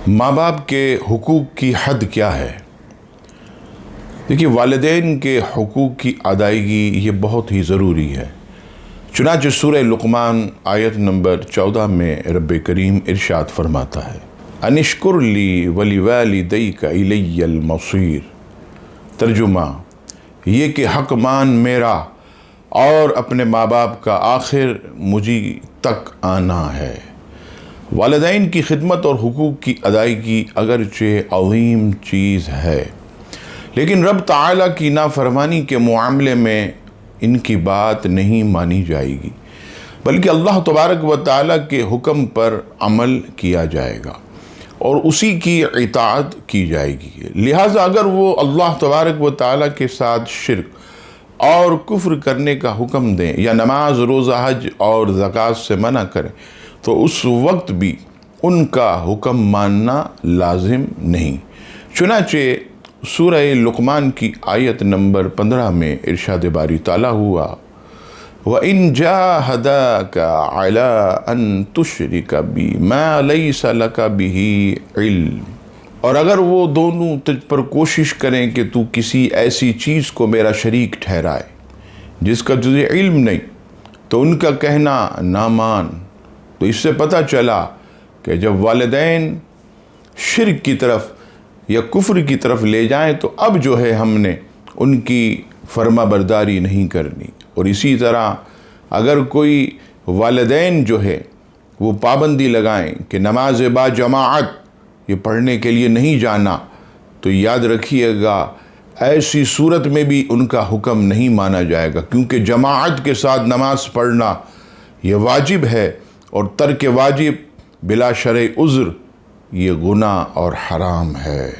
ماں باپ کے حقوق کی حد کیا ہے؟ دیکھیے، والدین کے حقوق کی ادائیگی یہ بہت ہی ضروری ہے۔ چنانچہ سورہ لقمان آیت نمبر 14 میں رب کریم ارشاد فرماتا ہے، ان اشکر لی ولیوالدیک الی المصیر۔ ترجمہ یہ کہ حق مان میرا اور اپنے ماں باپ کا آخر مجھے تک آنا ہے۔ والدین کی خدمت اور حقوق کی ادائیگی اگرچہ عظیم چیز ہے، لیکن رب تعالیٰ کی نافرمانی کے معاملے میں ان کی بات نہیں مانی جائے گی، بلکہ اللہ تبارک و تعالیٰ کے حکم پر عمل کیا جائے گا اور اسی کی اطاعت کی جائے گی۔ لہٰذا اگر وہ اللہ تبارک و تعالیٰ کے ساتھ شرک اور کفر کرنے کا حکم دیں یا نماز، روزہ، حج اور زکوٰۃ سے منع کریں تو اس وقت بھی ان کا حکم ماننا لازم نہیں۔ چنانچہ سورہ لقمان کی آیت نمبر 15 میں ارشاد باری تعالیٰ ہوا، وَإِن جَاهَدَاكَ عَلَىٰ أَن تُشْرِكَ بِي مَا لَيْسَ لَكَ بِهِ عِلْمٌ، اور اگر وہ دونوں تجھ پر کوشش کریں کہ تو کسی ایسی چیز کو میرا شریک ٹھہرائے جس کا تجھے علم نہیں، تو ان کا کہنا نہ مان۔ تو اس سے پتہ چلا کہ جب والدین شرک کی طرف یا کفر کی طرف لے جائیں تو اب جو ہے ہم نے ان کی فرما برداری نہیں کرنی۔ اور اسی طرح اگر کوئی والدین جو ہے وہ پابندی لگائیں کہ نماز با جماعت یہ پڑھنے کے لیے نہیں جانا، تو یاد رکھیے گا ایسی صورت میں بھی ان کا حکم نہیں مانا جائے گا، کیونکہ جماعت کے ساتھ نماز پڑھنا یہ واجب ہے، اور ترک واجب بلا شرع عذر یہ گناہ اور حرام ہے۔